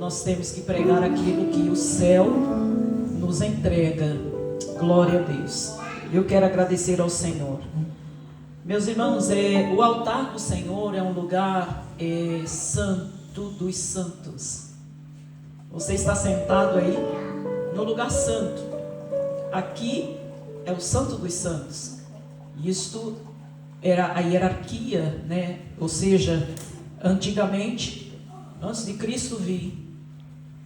Nós temos que pregar aquilo que o céu nos entrega. Glória a Deus. Eu quero agradecer ao Senhor. Meus irmãos, o altar do Senhor é um lugar santo dos santos. Você está sentado aí no lugar santo. Aqui é o santo dos santos. Isto era a hierarquia, né? Ou seja, antigamente, antes de Cristo vir,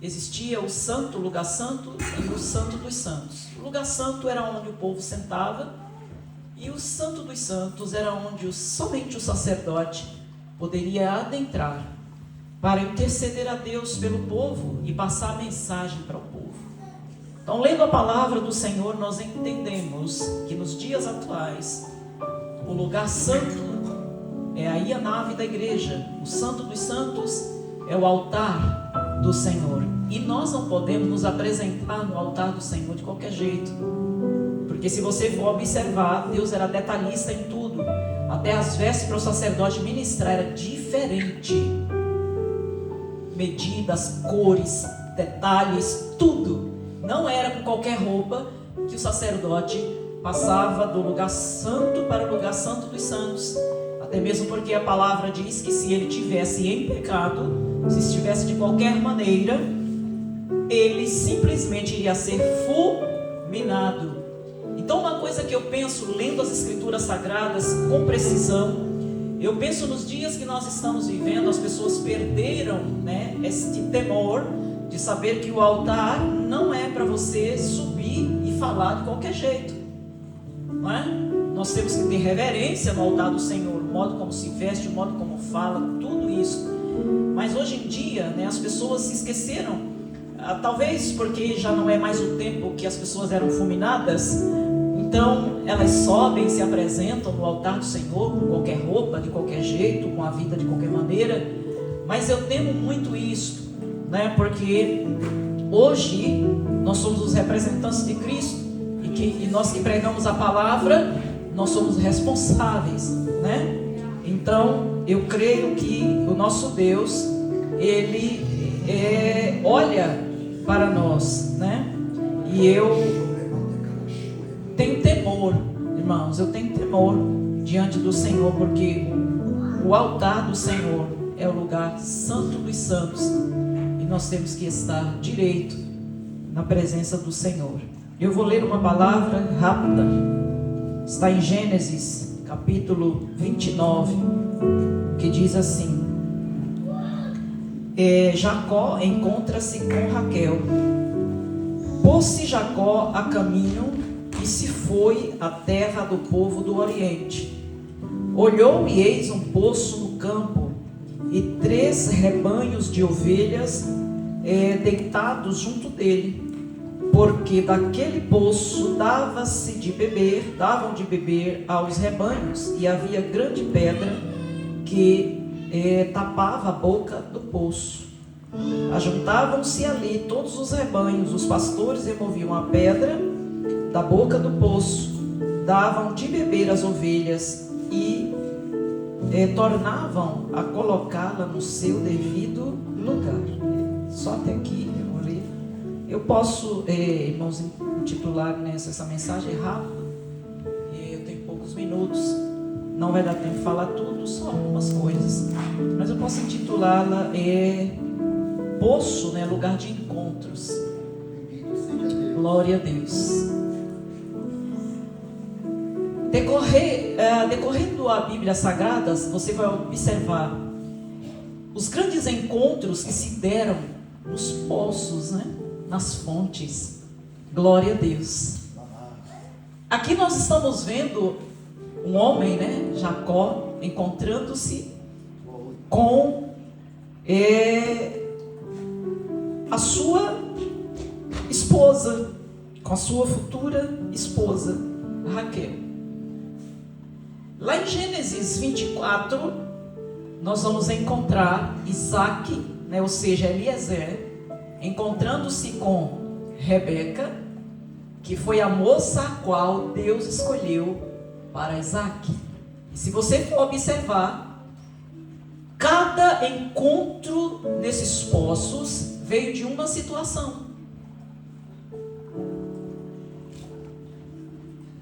existia o santo, o lugar santo e o santo dos santos. O lugar santo era onde o povo sentava, e o santo dos santos era onde somente o sacerdote poderia adentrar para interceder a Deus pelo povo e passar a mensagem para o povo. Então, lendo a palavra do Senhor, nós entendemos que nos dias atuais, o lugar santo é aí a nave da igreja. O santo dos santos é o altar do Senhor. E nós não podemos nos apresentar no altar do Senhor de qualquer jeito. Porque se você for observar, Deus era detalhista em tudo. Até as vestes para o sacerdote ministrar era diferente. Medidas, cores, detalhes, tudo. Não era com qualquer roupa que o sacerdote passava do lugar santo para o lugar santo dos santos. Até mesmo porque a palavra diz que se ele tivesse em pecado, se estivesse de qualquer maneira, ele simplesmente iria ser fulminado. Então, uma coisa que eu penso, lendo as Escrituras Sagradas com precisão, eu penso nos dias que nós estamos vivendo, as pessoas perderam, né, este temor de saber que o altar não é para você subir e falar de qualquer jeito, não é? Nós temos que ter reverência no altar do Senhor, o modo como se veste, o modo como fala, tudo isso. Mas hoje em dia, né, as pessoas se esqueceram, talvez porque já não é mais o tempo que as pessoas eram fulminadas. Então elas sobem, se apresentam no altar do Senhor com qualquer roupa, de qualquer jeito, com a vida de qualquer maneira. Mas eu temo muito isso, né? Porque hoje nós somos os representantes de Cristo, e nós que pregamos a palavra, nós somos responsáveis, né? Então eu creio que o nosso Deus, Ele olha para nós, né? E eu tenho temor, irmãos, eu tenho temor diante do Senhor, porque o altar do Senhor é o lugar santo dos santos, e nós temos que estar direito na presença do Senhor. Eu vou ler uma palavra rápida, está em Gênesis capítulo 29, que diz assim: Jacó encontra-se com Raquel. Pôs-se Jacó a caminho e se foi à terra do povo do Oriente. Olhou e eis um poço no campo, e 3 rebanhos de ovelhas deitados junto dele, porque daquele poço davam de beber aos rebanhos, e havia grande pedra que tapava a boca do poço. Ajuntavam-se ali todos os rebanhos, os pastores removiam a pedra da boca do poço, davam de beber as ovelhas e tornavam a colocá-la no seu devido lugar. Só até aqui eu vou ler. Eu posso, irmãos, intitular essa mensagem rápida. Eu tenho poucos minutos, não vai dar tempo de falar tudo, só algumas coisas. Mas eu posso intitulá-la Poço, né, lugar de encontros. Glória a Deus. Decorrendo a Bíblia Sagrada, você vai observar os grandes encontros que se deram nos poços, né? Nas fontes. Glória a Deus. Aqui nós estamos vendo um homem, né? Jacó, encontrando-se com a sua esposa, com a sua futura esposa, Raquel. Lá em Gênesis 24, nós vamos encontrar Isaac, né, ou seja, Eliezer, encontrando-se com Rebeca, que foi a moça a qual Deus escolheu para Isaac. E se você for observar, cada encontro nesses poços veio de uma situação.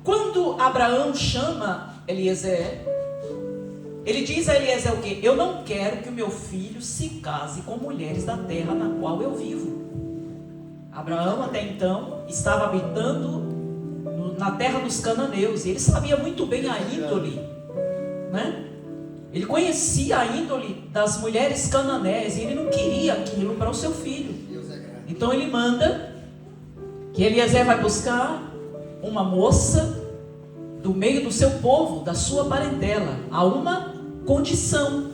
Quando Abraão chama Eliezer, ele diz a Eliezer o quê? Eu não quero que o meu filho se case com mulheres da terra na qual eu vivo. Abraão até então estava habitando na terra dos cananeus, e ele sabia muito bem a índole, né? Ele conhecia a índole das mulheres cananeias, e ele não queria aquilo para o seu filho. Então ele manda que Eliezer vai buscar uma moça do meio do seu povo, da sua parentela, a uma condição.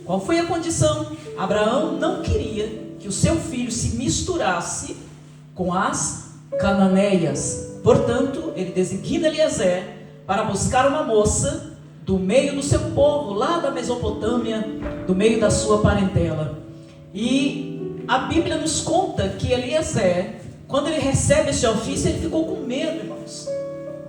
Qual foi a condição? Abraão não queria que o seu filho se misturasse com as cananeias. Portanto, ele designa Eliezer para buscar uma moça do meio do seu povo, lá da Mesopotâmia, do meio da sua parentela. E a Bíblia nos conta que Eliezer, quando ele recebe esse ofício, ele ficou com medo, irmãos.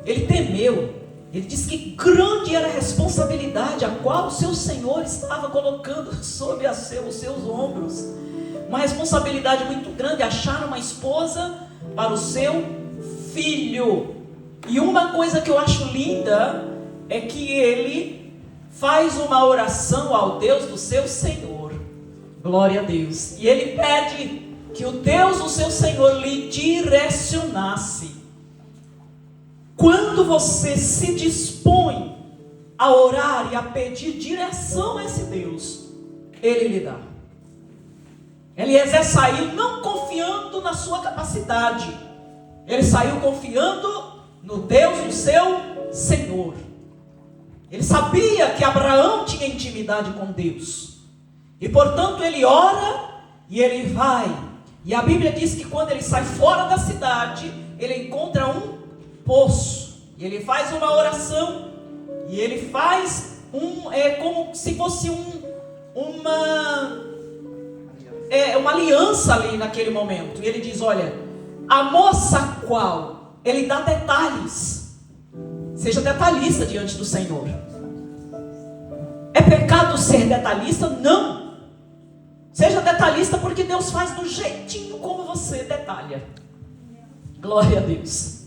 Ele temeu. Ele disse que grande era a responsabilidade a qual o seu Senhor estava colocando sobre os seus ombros. Uma responsabilidade muito grande, achar uma esposa para o seu filho. E uma coisa que eu acho linda é que ele faz uma oração ao Deus do seu Senhor. Glória a Deus. E ele pede que o Deus do seu Senhor lhe direcionasse. Quando você se dispõe a orar e a pedir direção a esse Deus, Ele lhe dá. Eliezer saiu não confiando na sua capacidade, ele saiu confiando no Deus do seu Senhor. Ele sabia que Abraão tinha intimidade com Deus, e portanto ele ora e ele vai. E a Bíblia diz que quando ele sai fora da cidade, ele encontra um poço, e ele faz uma oração, e ele faz como se fosse uma aliança ali naquele momento. E ele diz: olha, a moça a qual ele dá detalhes, seja detalhista diante do Senhor. É pecado ser detalhista? Não. Seja detalhista, porque Deus faz do jeitinho como você detalha. Glória a Deus.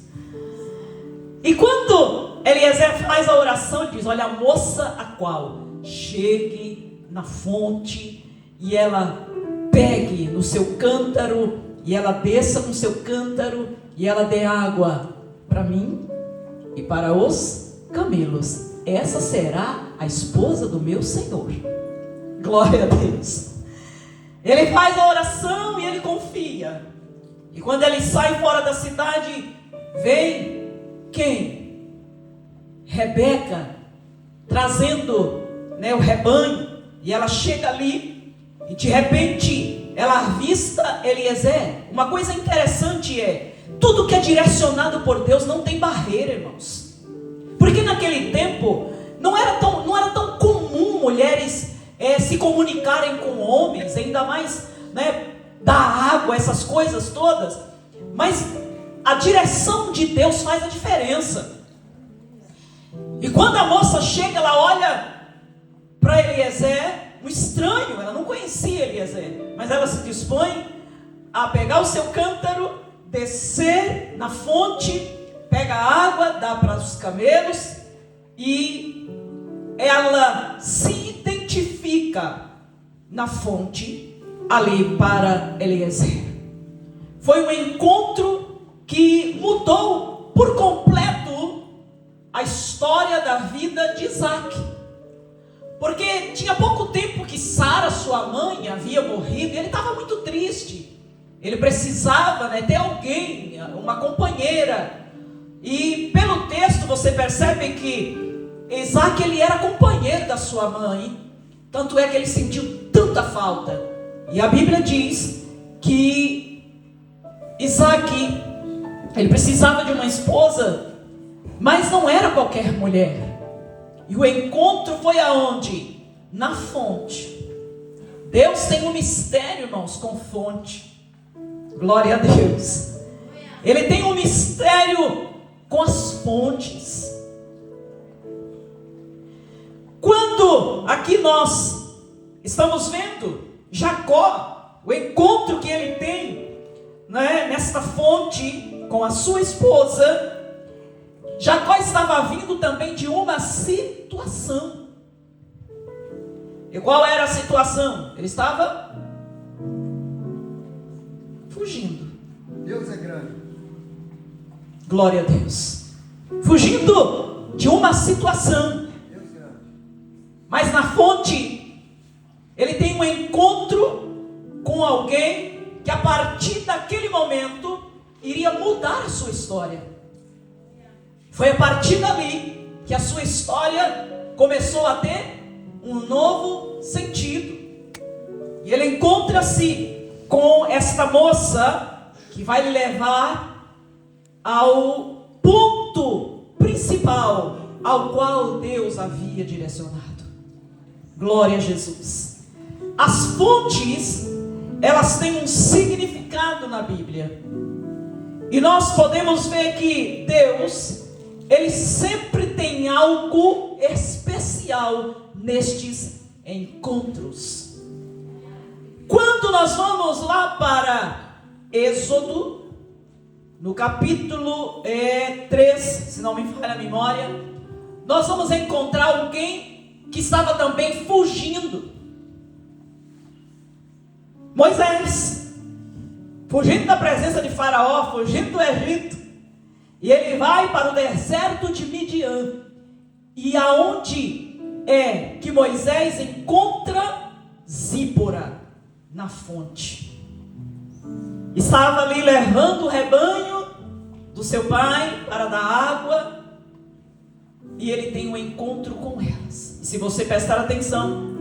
E quando Eliezer faz a oração, ele diz: olha, a moça a qual chegue na fonte e ela pegue no seu cântaro, e ela desça no seu cântaro e ela dê água para mim e para os camelos, essa será a esposa do meu Senhor. Glória a Deus. Ele faz a oração e ele confia. E quando ele sai fora da cidade, vem quem? Rebeca, trazendo o rebanho, e ela chega ali, e de repente ela avista Eliezer. Uma coisa interessante é, tudo que é direcionado por Deus não tem barreira, irmãos, porque naquele tempo não era tão comum mulheres se comunicarem com homens, ainda mais dar água, essas coisas todas. Mas a direção de Deus faz a diferença. E quando a moça chega, ela olha para Eliezer, um estranho, ela não conhecia Eliezer, mas ela se dispõe a pegar o seu cântaro, descer na fonte, pega a água, dá para os camelos, e ela se identifica na fonte ali para Eliezer. Foi um encontro que mudou por completo a história da vida de Isaac. Porque tinha pouco tempo que Sara, sua mãe, havia morrido, e ele estava muito triste. Ele precisava ter alguém, uma companheira. E pelo texto você percebe que Isaac, ele era companheiro da sua mãe. Tanto é que ele sentiu tanta falta. E a Bíblia diz que Isaac, ele precisava de uma esposa, mas não era qualquer mulher. E o encontro foi aonde? Na fonte. Deus tem um mistério, irmãos, com fonte. Glória a Deus. Ele tem um mistério com as fontes. Quando aqui nós estamos vendo Jacó, o encontro que ele tem, né, nesta fonte com a sua esposa, Jacó estava vindo também de uma situação. E qual era a situação? Ele estava fugindo. Deus é grande. Glória a Deus. Fugindo de uma situação. Deus é grande. Mas na fonte, ele tem um encontro com alguém que a partir daquele momento iria mudar a sua história. Foi a partir dali que a sua história começou a ter um novo sentido. E ele encontra-se com esta moça que vai lhe levar ao ponto principal ao qual Deus havia direcionado. Glória a Jesus. As fontes, elas têm um significado na Bíblia. E nós podemos ver que Deus, Ele sempre tem algo especial nestes encontros. Quando nós vamos lá para Êxodo, no capítulo 3, se não me falha a memória, nós vamos encontrar alguém que estava também fugindo. Moisés, fugindo da presença de Faraó, fugindo do Egito. E ele vai para o deserto de Midian. E aonde é que Moisés encontra Zípora? Na fonte. Estava ali levando o rebanho do seu pai para dar água. E ele tem um encontro com elas. E se você prestar atenção,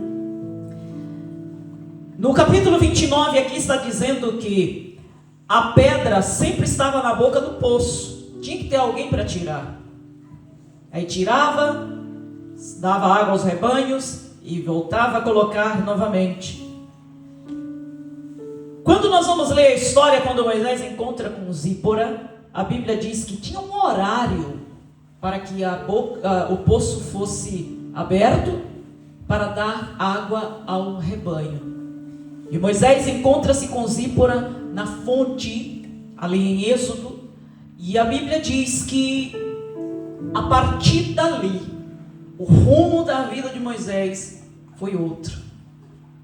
no capítulo 29 aqui está dizendo que a pedra sempre estava na boca do poço. Tinha que ter alguém para tirar. Aí tirava, dava água aos rebanhos e voltava a colocar novamente. Quando nós vamos ler a história, quando Moisés encontra com Zípora, a Bíblia diz que tinha um horário para que o poço fosse aberto para dar água ao rebanho. E Moisés encontra-se com Zípora na fonte, ali em Êxodo. E a Bíblia diz que a partir dali, o rumo da vida de Moisés foi outro.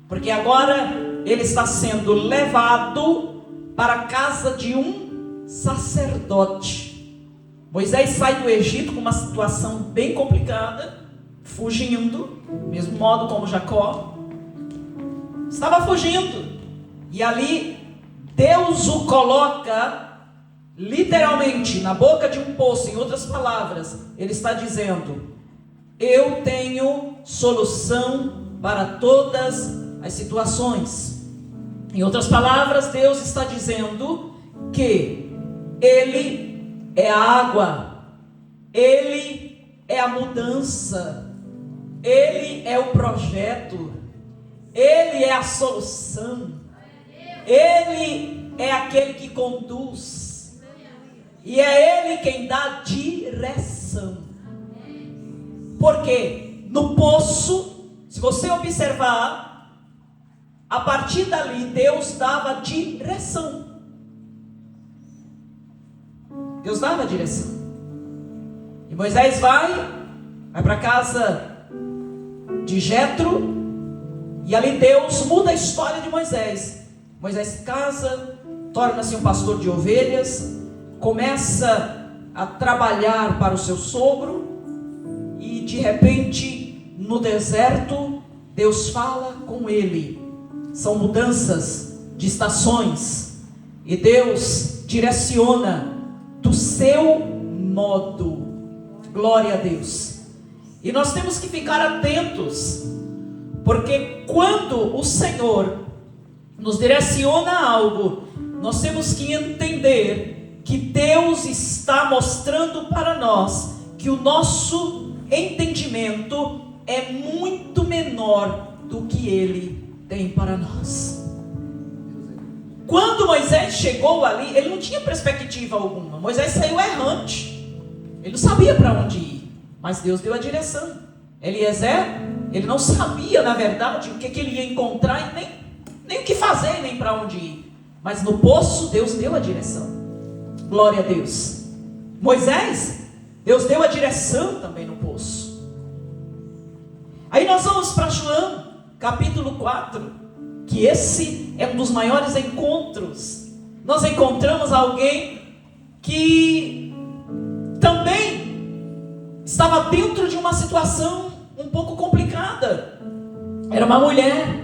Porque agora ele está sendo levado para a casa de um sacerdote. Moisés sai do Egito com uma situação bem complicada, fugindo, do mesmo modo como Jacó. Estava fugindo. E ali Deus o coloca literalmente na boca de um poço. Em outras palavras, ele está dizendo: eu tenho solução para todas as situações. Em outras palavras, Deus está dizendo que Ele é a água, Ele é a mudança, Ele é o projeto, Ele é a solução, Ele é aquele que conduz. E é Ele quem dá direção. Porque no poço, se você observar, a partir dali Deus dava direção. Deus dava direção. E Moisés vai para a casa de Jetro. E ali Deus muda a história de Moisés. Moisés se casa, torna-se um pastor de ovelhas, começa a trabalhar para o seu sogro. E de repente, no deserto, Deus fala com ele. São mudanças de estações. E Deus direciona do seu modo. Glória a Deus. E nós temos que ficar atentos, porque quando o Senhor nos direciona a algo, nós temos que entender que Deus está mostrando para nós que o nosso entendimento é muito menor do que Ele tem para nós. Quando Moisés chegou ali, ele não tinha perspectiva alguma. Moisés saiu errante. Ele não sabia para onde ir, mas Deus deu a direção. Eliezer, ele não sabia na verdade o que ele ia encontrar e nem tem o que fazer nem para onde ir. Mas no poço, Deus deu a direção. Glória a Deus. Moisés, Deus deu a direção também no poço. Aí nós vamos para João, capítulo 4, que esse é um dos maiores encontros. Nós encontramos alguém que também estava dentro de uma situação um pouco complicada. Era uma mulher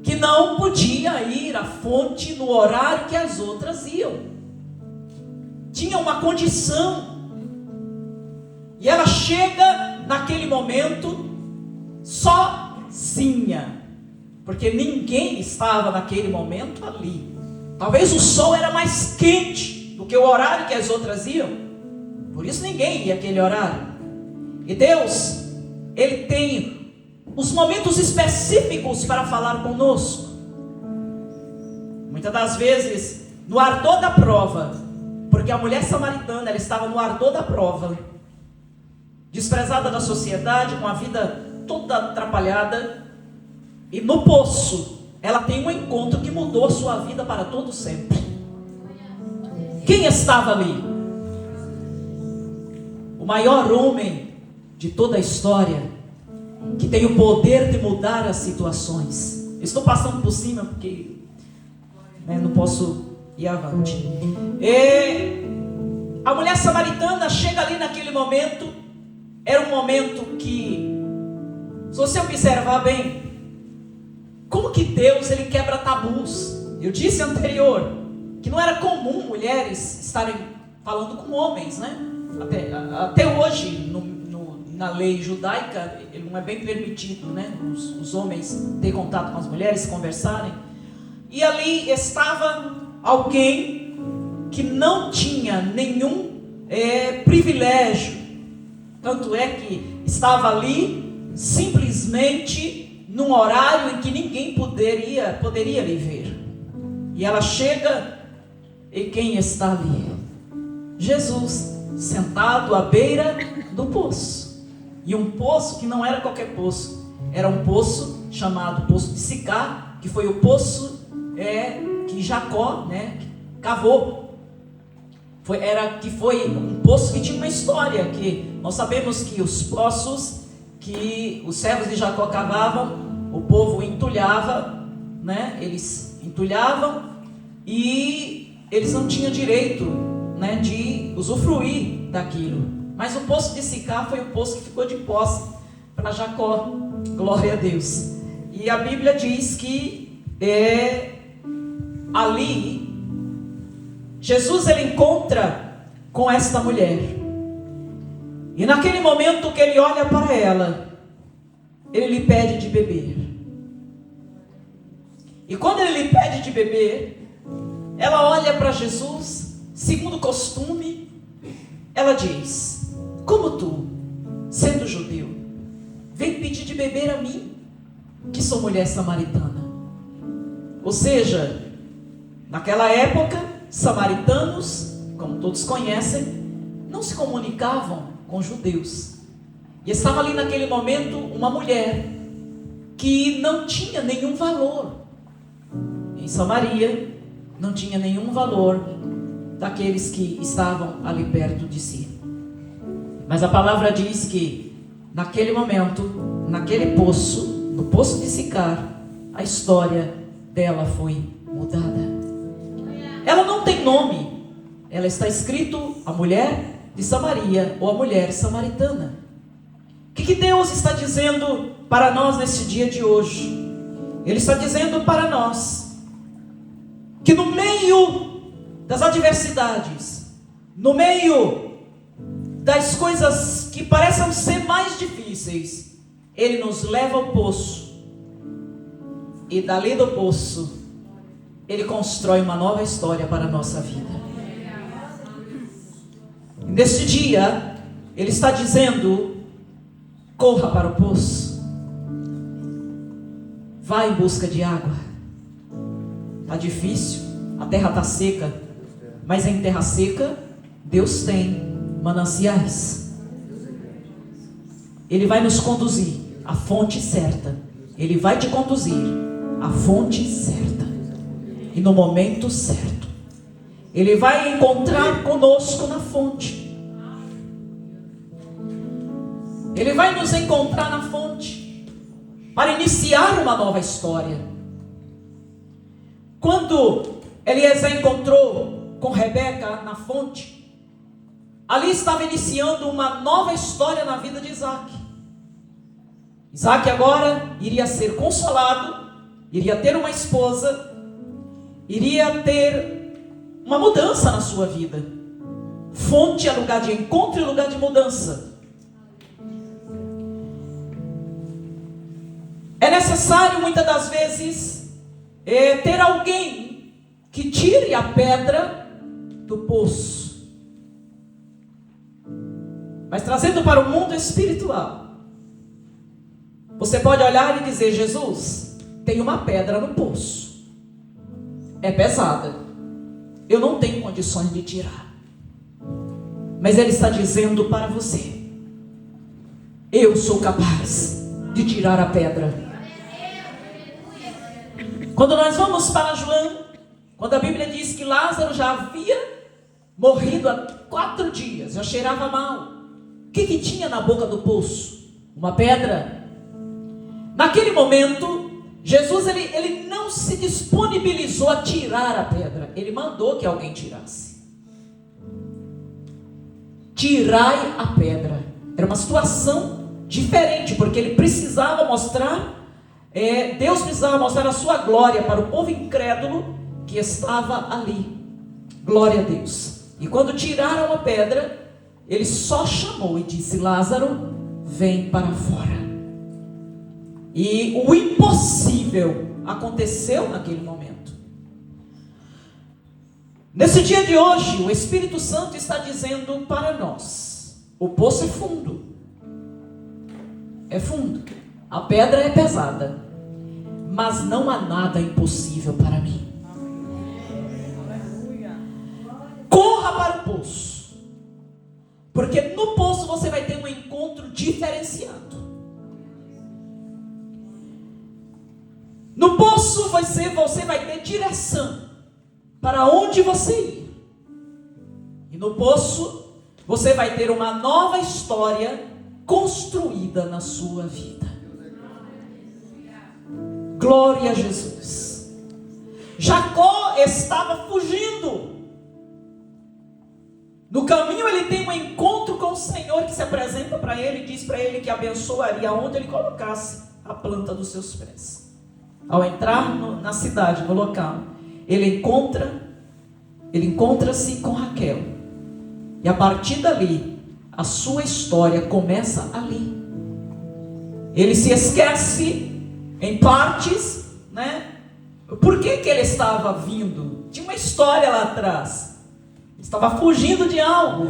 que não podia ir à fonte no horário que as outras iam. Tinha uma condição. E ela chega naquele momento sozinha, porque ninguém estava naquele momento ali. Talvez o sol era mais quente do que o horário que as outras iam. Por isso ninguém ia aquele horário. E Deus, Ele tem os momentos específicos para falar conosco. Muitas das vezes, no ardor da prova, porque a mulher samaritana, ela estava no ardor da prova, desprezada da sociedade, com a vida toda atrapalhada, e no poço, ela tem um encontro que mudou a sua vida para todo sempre. Quem estava ali? O maior homem de toda a história, que tem o poder de mudar as situações. Estou passando por cima porque não posso ir avante. A mulher samaritana chega ali naquele momento. Era um momento que, se você observar bem, como que Deus, Ele quebra tabus. Eu disse anterior que não era comum mulheres estarem falando com homens, né? Até hoje, na lei judaica, ele não é bem permitido, né? Os homens terem contato com as mulheres, conversarem. E ali estava alguém que não tinha nenhum privilégio. Tanto é que estava ali simplesmente num horário em que ninguém poderia lhe ver. E ela chega, e quem está ali? Jesus, sentado à beira do poço. E um poço que não era qualquer poço, era um poço chamado Poço de Sicar, que foi o poço que Jacó, cavou. Foi um poço que tinha uma história, que nós sabemos que os poços que os servos de Jacó cavavam, o povo entulhava, eles entulhavam e eles não tinham direito, de usufruir daquilo. Mas o poço de Sicar foi o poço que ficou de posse para Jacó. Glória a Deus. E a Bíblia diz que ali Jesus, ele encontra com esta mulher. E naquele momento que ele olha para ela, ele lhe pede de beber. E quando ele lhe pede de beber, ela olha para Jesus, segundo o costume, ela diz: como tu, sendo judeu, vem pedir de beber a mim, que sou mulher samaritana? Ou seja, naquela época, samaritanos, como todos conhecem, não se comunicavam com judeus. E estava ali naquele momento uma mulher que não tinha nenhum valor. Em Samaria, não tinha nenhum valor daqueles que estavam ali perto de si. Mas a palavra diz que naquele momento, naquele poço, no poço de Sicar, a história dela foi mudada. Ela não tem nome. Ela está escrito a mulher de Samaria ou a mulher samaritana. O que Deus está dizendo para nós nesse dia de hoje? Ele está dizendo para nós que no meio das adversidades, no meio das coisas que parecem ser mais difíceis, Ele nos leva ao poço, e dali do poço Ele constrói uma nova história para a nossa vida. Neste dia Ele está dizendo: corra para o poço, vá em busca de água. Está difícil, a terra está seca, mas em terra seca Deus tem mananciais. Ele vai nos conduzir à fonte certa. Ele vai te conduzir a fonte certa e no momento certo. Ele vai encontrar conosco na fonte. Ele vai nos encontrar na fonte para iniciar uma nova história. Quando Eliezer encontrou com Rebeca na fonte, ali estava iniciando uma nova história na vida de Isaac. Isaac agora iria ser consolado, iria ter uma esposa, iria ter uma mudança na sua vida. Fonte é lugar de encontro e lugar de mudança. É necessário muitas das vezes ter alguém que tire a pedra do poço. Mas trazendo para o mundo espiritual, você pode olhar e dizer: Jesus, tem uma pedra no poço, é pesada, eu não tenho condições de tirar. Mas Ele está dizendo para você: eu sou capaz de tirar a pedra. Quando nós vamos para João, quando a Bíblia diz que Lázaro já havia morrido há 4 dias, já cheirava mal, o que tinha na boca do poço? Uma pedra. Naquele momento, Jesus ele não se disponibilizou a tirar a pedra, Ele mandou que alguém tirasse. Tirai a pedra. Era uma situação diferente, porque Ele precisava mostrar, Deus precisava mostrar a sua glória para o povo incrédulo que estava ali. Glória a Deus. E quando tiraram a pedra, Ele só chamou e disse: Lázaro, vem para fora. E o impossível aconteceu naquele momento. Nesse dia de hoje, o Espírito Santo está dizendo para nós: o poço é fundo. É fundo. A pedra é pesada. Mas não há nada impossível para mim. Corra para o poço. Porque no poço você vai ter um encontro diferenciado. No poço você vai ter direção para onde você ir. E no poço você vai ter uma nova história construída na sua vida. Glória a Jesus. Jacó estava fugindo. No caminho ele tem um encontro com o Senhor, que se apresenta para ele e diz para ele que abençoaria onde ele colocasse a planta dos seus pés. Ao entrar na cidade, no local, ele encontra-se com Raquel. E a partir dali, a sua história começa ali. Ele se esquece em partes, né? Por que ele estava vindo? Tinha uma história lá atrás. Ele estava fugindo de algo.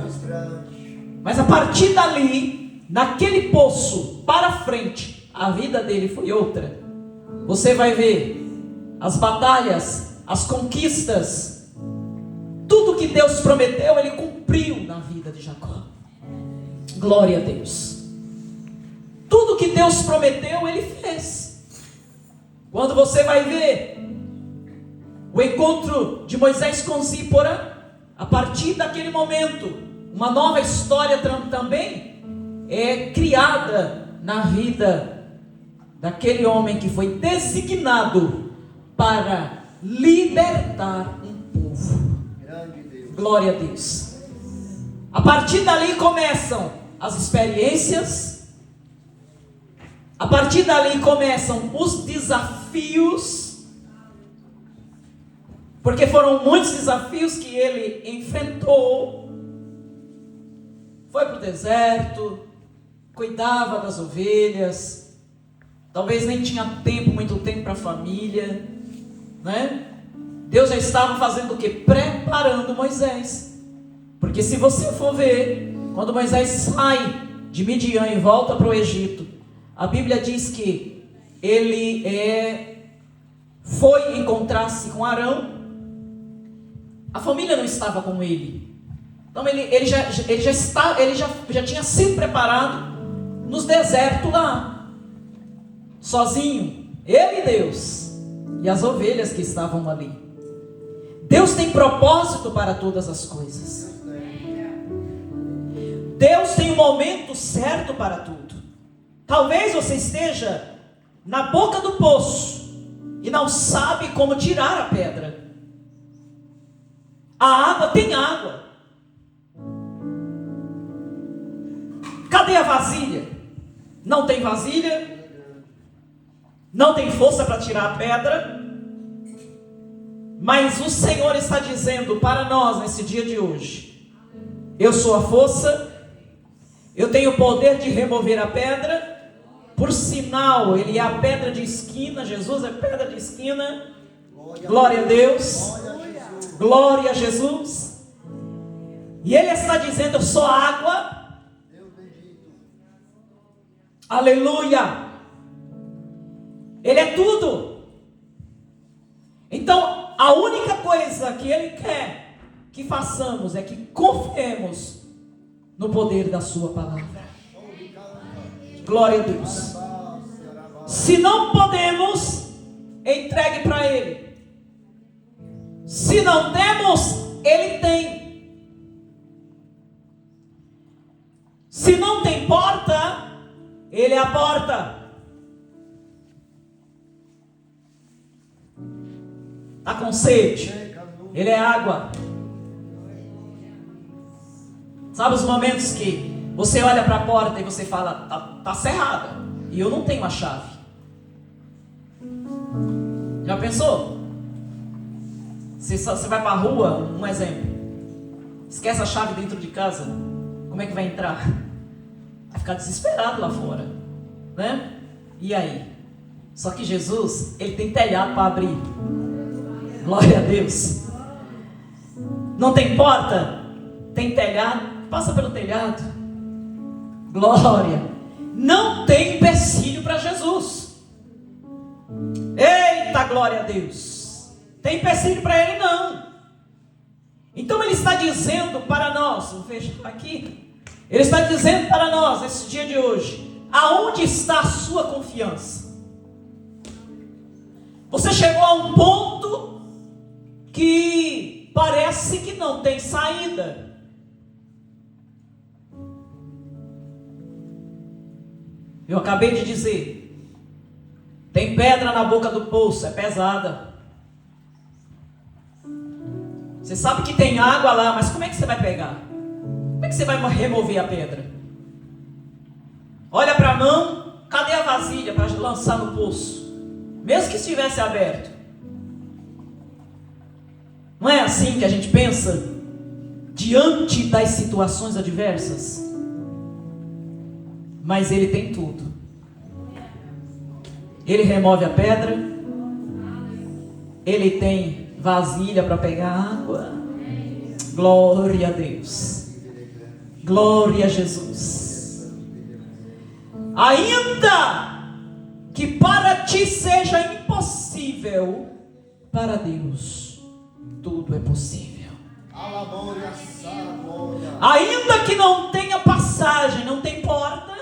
Mas a partir dali, naquele poço, para frente, a vida dele foi outra. Você vai ver as batalhas, as conquistas, tudo que Deus prometeu, Ele cumpriu na vida de Jacó. Glória a Deus. Tudo que Deus prometeu, Ele fez. Quando você vai ver o encontro de Moisés com Zípora, a partir daquele momento, uma nova história também é criada na vida daquele homem que foi designado para libertar um povo. Glória a Deus. A partir dali começam as experiências. A partir dali começam os desafios. Porque foram muitos desafios que ele enfrentou. Foi para o deserto, cuidava das ovelhas. Talvez nem tinha muito tempo para a família, né? Deus já estava fazendo o quê? Preparando Moisés. Porque se você for ver, quando Moisés sai de Midian e volta para o Egito, a Bíblia diz que ele foi encontrar-se com Arão. A família não estava com ele. Então ele já tinha sido preparado nos desertos lá, sozinho, ele e Deus. e as ovelhas que estavam ali. Deus tem propósito para todas as coisas. Deus tem um momento certo para tudo. Talvez você esteja na boca do poço e não sabe como tirar a pedra. A água tem água. Cadê a vasilha? Não tem vasilha. Não tem força para tirar a pedra. Mas o Senhor está dizendo para nós nesse dia de hoje: eu sou a força, eu tenho o poder de remover a pedra. Por sinal, Ele é a pedra de esquina. Jesus é pedra de esquina. Glória a Deus. Glória a Jesus. E Ele está dizendo: eu sou água. Aleluia. Ele é tudo. Então, a única coisa que Ele quer que façamos é que confiemos no poder da sua palavra. Glória a Deus. Se não podemos, entregue para Ele. Se não temos, Ele tem. Se não tem porta, Ele é a porta. Está com sede? Ele é água. Sabe os momentos que você olha para a porta e você fala: tá cerrada, e eu não tenho a chave. Já pensou? Você vai para a rua, um exemplo, esquece a chave dentro de casa, como é que vai entrar? Vai ficar desesperado lá fora, né? E aí? Só que Jesus, Ele tem telhado para abrir. Glória a Deus. Não tem porta? Tem telhado? Passa pelo telhado. Glória. Não tem empecilho para Jesus. Eita, glória a Deus. Tem empecilho para Ele? Não. Então Ele está dizendo para nós, veja aqui, Ele está dizendo para nós, nesse dia de hoje: aonde está a sua confiança? Você chegou a um ponto que parece que não tem saída. Eu acabei de dizer, tem pedra na boca do poço, é pesada. Você sabe que tem água lá, mas como é que você vai pegar? Como é que você vai remover a pedra? Olha para a mão, cadê a vasilha para lançar no poço? Mesmo que estivesse aberto. Não é assim que a gente pensa diante das situações adversas? Mas Ele tem tudo. Ele remove a pedra. Ele tem vasilha para pegar água. Glória a Deus. Glória a Jesus. Ainda que para ti seja impossível, para Deus tudo é possível. Ainda que não tenha passagem, não tem porta,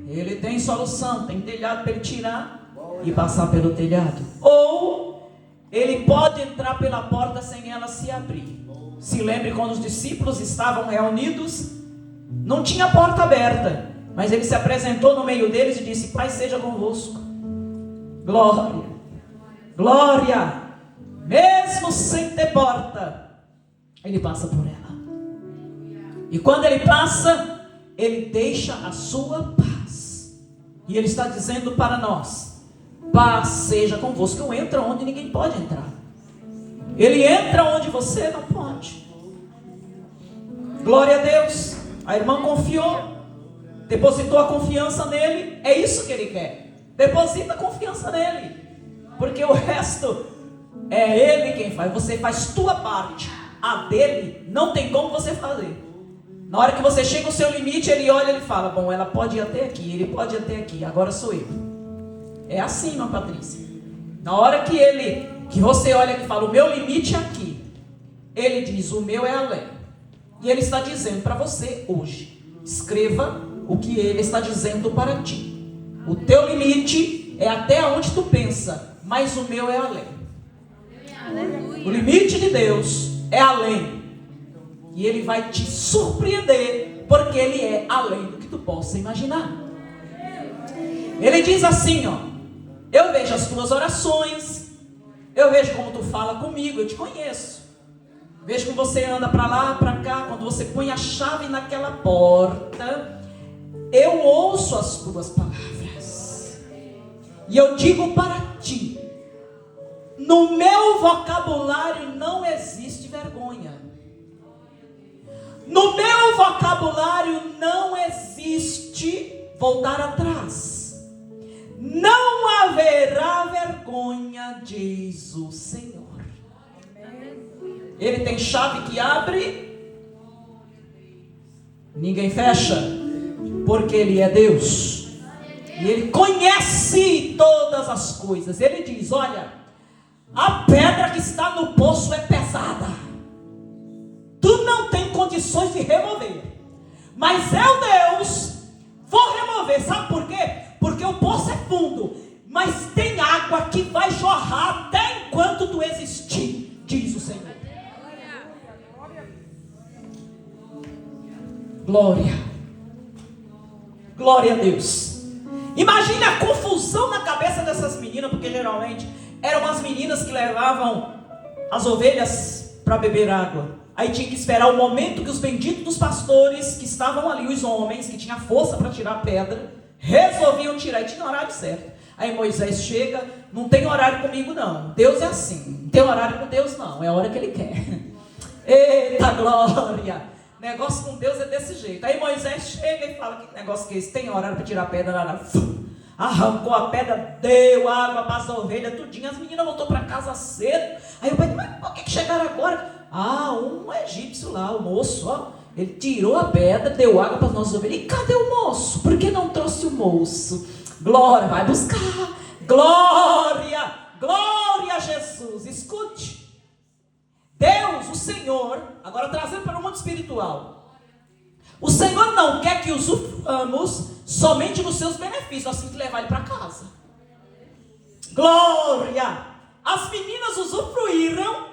Ele tem solução. Tem telhado para Ele tirar e passar pelo telhado. Ou Ele pode entrar pela porta sem ela se abrir. Se lembre quando os discípulos estavam reunidos, não tinha porta aberta, mas Ele se apresentou no meio deles e disse: Pai seja convosco. Glória, glória. Mesmo sem ter porta, Ele passa por ela. E quando Ele passa, Ele deixa a sua paz. E Ele está dizendo para nós: paz seja convosco. Entra onde ninguém pode entrar. Ele entra onde você não pode. Glória a Deus. A irmã confiou, depositou a confiança nele. É isso que Ele quer. Deposita a confiança nele, porque o resto é Ele quem faz. Você faz tua parte, a dele não tem como você fazer. Na hora que você chega ao seu limite, Ele olha e Ele fala: bom, ela pode ir até aqui, ele pode ir até aqui, agora sou eu. É assim, irmã Patrícia. Na hora que você olha e fala: o meu limite é aqui, Ele diz: o meu é além. E Ele está dizendo para você hoje: escreva o que Ele está dizendo para ti. O teu limite é até onde tu pensa, mas o meu é além. O limite de Deus é além. E Ele vai te surpreender, porque Ele é além do que tu possa imaginar. Ele diz assim, ó: eu vejo as tuas orações, eu vejo como tu fala comigo, eu te conheço. Vejo como você anda para lá, para cá, quando você põe a chave naquela porta, eu ouço as tuas palavras. E eu digo para ti, no meu vocabulário não existe vergonha. No meu vocabulário não existe voltar atrás. Não haverá vergonha, diz o Senhor. Ele tem chave que abre, ninguém fecha, porque Ele é Deus. E Ele conhece todas as coisas. Ele diz: olha, a pedra que está no poço é pesada. Tu não tem condições de remover. Mas eu, Deus, vou remover. Sabe por quê? Porque o poço é fundo, mas tem água que vai jorrar até enquanto tu existir, diz o Senhor. Glória. Glória a Deus. Imagine a confusão na cabeça dessas meninas, porque geralmente eram as meninas que levavam as ovelhas para beber água. Aí tinha que esperar o momento que os benditos dos pastores, que estavam ali, os homens, que tinham força para tirar a pedra, resolviam tirar, e tinha horário certo. Aí Moisés chega: não tem horário comigo não, Deus é assim, não tem horário com Deus não, é a hora que Ele quer. Eita glória! Negócio com Deus é desse jeito. Aí Moisés chega e fala: que negócio que é esse? Tem horário para tirar a pedra? Arrancou a pedra, deu água para as ovelhas, tudinho. As meninas voltou para casa cedo. Aí o pai: mas por que chegaram agora? Um egípcio lá, o moço, ó, ele tirou a pedra, deu água para as nossas ovelhas. E cadê o moço? Por que não trouxe o moço? Glória, vai buscar. Glória, glória a Jesus. Escute. Deus, o Senhor, agora trazendo para o mundo espiritual, o Senhor não quer que usufruamos somente dos seus benefícios, nós temos que levar Ele para casa. Glória! As meninas usufruíram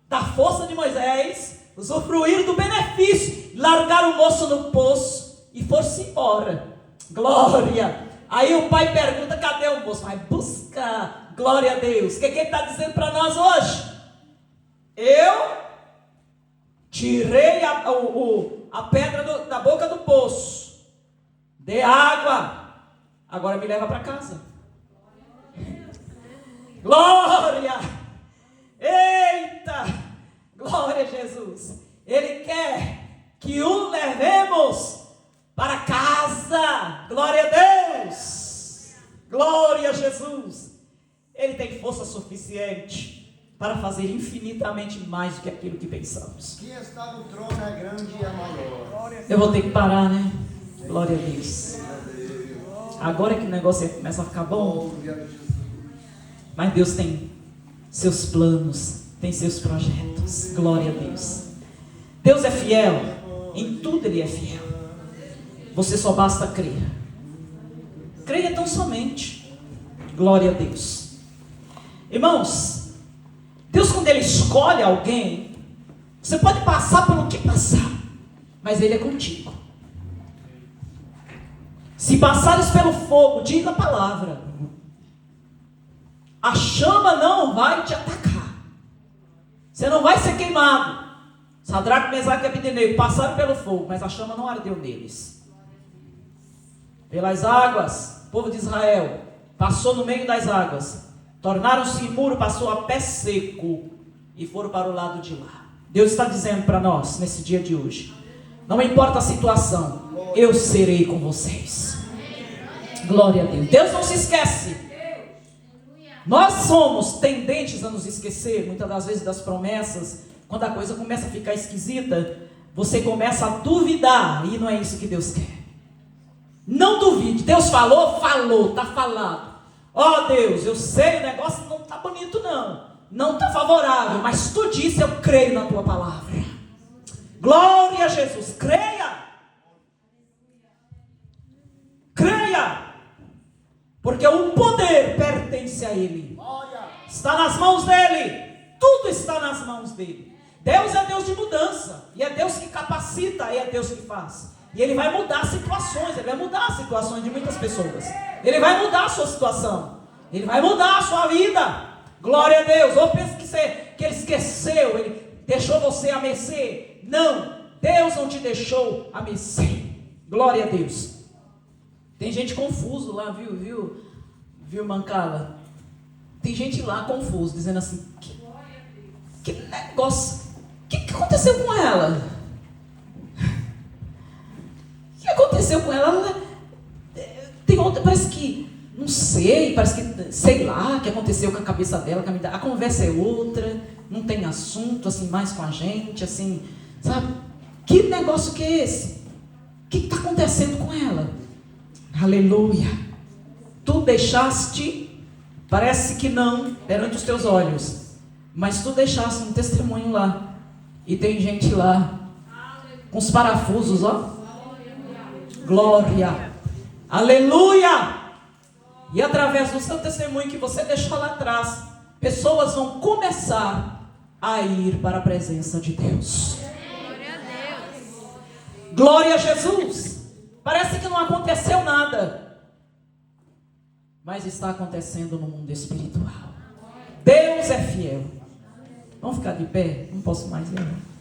da força de Moisés, usufruíram do benefício, largaram o moço no poço e foram-se embora. Glória! Aí o pai pergunta: cadê o moço? Vai buscar. Glória a Deus. O que ele está dizendo para nós hoje? Eu tirei a pedra da boca do poço, dei água, agora me leva para casa. Glória! Eita! Glória a Jesus! Ele quer que o levemos para casa. Glória a Deus! Glória a Jesus! Ele tem força suficiente para fazer infinitamente mais do que aquilo que pensamos. Quem está no trono é grande e é maior. Eu vou ter que parar, né? Glória a Deus. Agora que o negócio começa a ficar bom. Mas Deus tem seus planos, tem seus projetos. Glória a Deus. Deus é fiel. Em tudo Ele é fiel. Você só basta crer. Creia tão somente. Glória a Deus. Irmãos, Deus, quando Ele escolhe alguém, você pode passar pelo que passar, mas Ele é contigo. Se passares pelo fogo, diz a palavra, a chama não vai te atacar. Você não vai ser queimado. Sadraque, Mesaque e Abednego passaram pelo fogo, mas a chama não ardeu neles. Pelas águas, o povo de Israel passou no meio das águas, tornaram-se impuros, passou a pé seco e foram para o lado de lá. Deus está dizendo para nós nesse dia de hoje: não importa a situação, eu serei com vocês. Glória a Deus. Deus não se esquece. Nós somos tendentes a nos esquecer muitas das vezes das promessas. Quando a coisa começa a ficar esquisita, você começa a duvidar, e não é isso que Deus quer. Não duvide. Deus falou, falou, está falado. Ó Deus, eu sei, o negócio não está bonito não está favorável, mas tu disse, eu creio na tua palavra. Glória a Jesus. Creia, porque o poder pertence pertence a Ele. Glória. Está nas mãos dEle. Tudo está nas mãos dEle. Deus é Deus de mudança. E é Deus que capacita, e é Deus que faz. E Ele vai mudar situações. Ele vai mudar as situações de muitas pessoas. Ele vai mudar a sua situação. Ele vai mudar a sua vida. Glória a Deus. Ou pensa que Ele esqueceu, Ele deixou você a mercê. Não, Deus não te deixou a mercê. Glória a Deus. Tem gente confuso lá, viu, Mancala? Tem gente lá confuso, dizendo assim, que negócio, o que aconteceu com ela? O que aconteceu com ela? Tem outra, parece que, não sei, parece que, sei lá, o que aconteceu com a cabeça dela, a conversa é outra, não tem assunto, assim, mais com a gente, assim, sabe? Que negócio que é esse? O que está acontecendo com ela? Aleluia. Tu deixaste, parece que não, perante os teus olhos, mas tu deixaste um testemunho lá. E tem gente lá, com os parafusos, ó. Glória. Aleluia. E através do seu testemunho que você deixou lá atrás, pessoas vão começar a ir para a presença de Deus. Glória a Jesus. Parece que não aconteceu nada, mas está acontecendo no mundo espiritual. Deus é fiel. Vamos ficar de pé? Não posso mais ir.